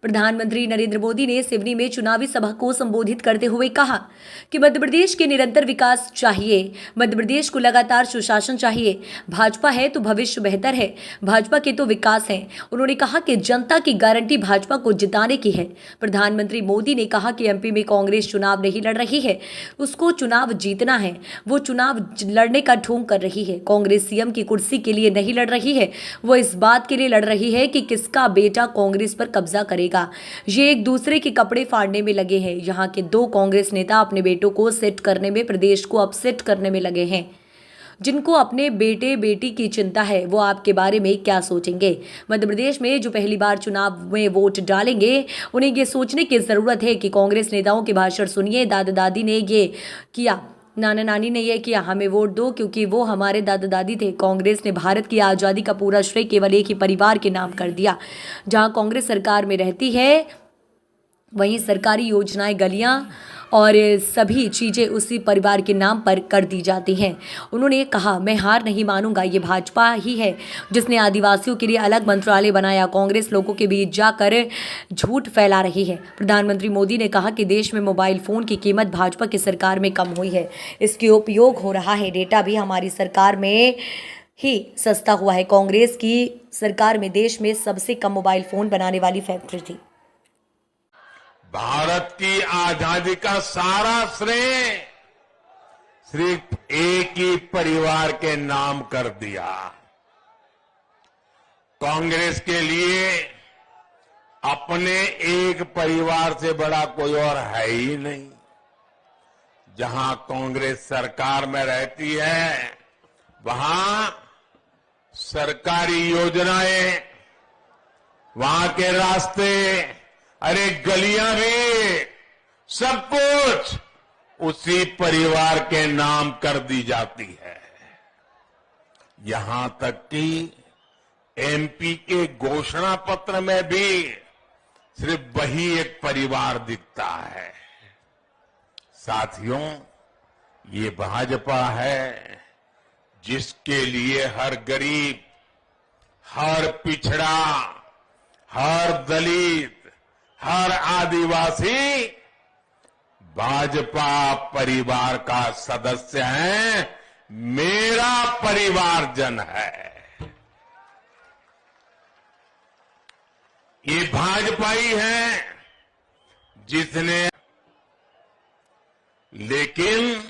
प्रधानमंत्री नरेंद्र मोदी ने सिवनी में चुनावी सभा को संबोधित करते हुए कहा कि मध्य प्रदेश के निरंतर विकास चाहिए, मध्य प्रदेश को लगातार सुशासन चाहिए। भाजपा है तो भविष्य बेहतर है, भाजपा के तो विकास है। उन्होंने कहा कि जनता की गारंटी भाजपा को जिताने की है। प्रधानमंत्री मोदी ने कहा कि एमपी में कांग्रेस चुनाव नहीं लड़ रही है, उसको चुनाव जीतना है। वो चुनाव लड़ने का ढोंग कर रही है। कांग्रेस सीएम की कुर्सी के लिए नहीं लड़ रही है, वो इस बात के लिए लड़ रही है कि किसका बेटा कांग्रेस पर कब्जा करेगा। ये एक दूसरे के कपड़े फाड़ने में लगे हैं। यहाँ के दो कांग्रेस नेता अपने बेटों को सेट करने में, प्रदेश को अपसेट करने में लगे हैं। जिनको अपने बेटे बेटी की चिंता है वो आपके बारे में क्या सोचेंगे। मध्य प्रदेश में जो पहली बार चुनाव में वोट डालेंगे, उन्हें ये सोचने की जरूरत है कि कांग्रेस नेताओं के भाषण सुनिए। दादा दादी ने ये किया, नाना नानी ने यह किया, हमें वोट दो क्योंकि वो हमारे दादा दादी थे। कांग्रेस ने भारत की आज़ादी का पूरा श्रेय केवल एक ही परिवार के नाम कर दिया। जहां कांग्रेस सरकार में रहती है वहीं सरकारी योजनाएं, गलियां और सभी चीज़ें उसी परिवार के नाम पर कर दी जाती हैं। उन्होंने कहा, मैं हार नहीं मानूंगा, ये भाजपा ही है जिसने आदिवासियों के लिए अलग मंत्रालय बनाया। कांग्रेस लोगों के बीच जाकर झूठ फैला रही है। प्रधानमंत्री मोदी ने कहा कि देश में मोबाइल फ़ोन की कीमत भाजपा की सरकार में कम हुई है, इसके उपयोग हो रहा है। डेटा भी हमारी सरकार में ही सस्ता हुआ है। कांग्रेस की सरकार में देश में सबसे कम मोबाइल फ़ोन बनाने वाली फैक्ट्री थी। भारत की आजादी का सारा श्रेय सिर्फ एक ही परिवार के नाम कर दिया। कांग्रेस के लिए अपने एक परिवार से बड़ा कोई और है ही नहीं। जहां कांग्रेस सरकार में रहती है वहां सरकारी योजनाएं, वहां के रास्ते, अरे गलियां भी, सब कुछ उसी परिवार के नाम कर दी जाती है। यहां तक कि एमपी के घोषणा पत्र में भी सिर्फ वही एक परिवार दिखता है। साथियों, ये भाजपा है जिसके लिए हर गरीब, हर पिछड़ा, हर दलित, हर आदिवासी भाजपा परिवार का सदस्य है, मेरा परिवारजन है। ये भाजपा ही है जिसने, लेकिन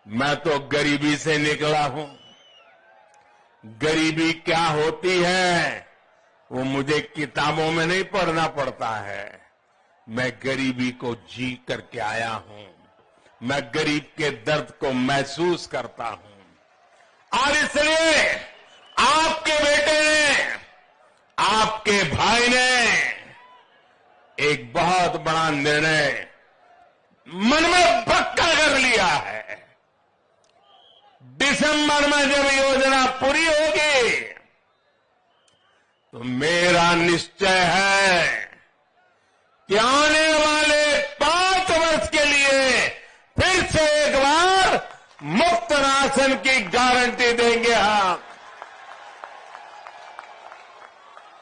मैं तो गरीबी से निकला हूं। गरीबी क्या होती है वो मुझे किताबों में नहीं पढ़ना पड़ता है। मैं गरीबी को जी करके आया हूं। मैं गरीब के दर्द को महसूस करता हूं और इसलिए आपके बेटे ने, आपके भाई ने एक बहुत बड़ा निर्णय मन में पक्का कर लिया है। दिसंबर में जब योजना पूरी होगी तो मेरा निश्चय है कि आने वाले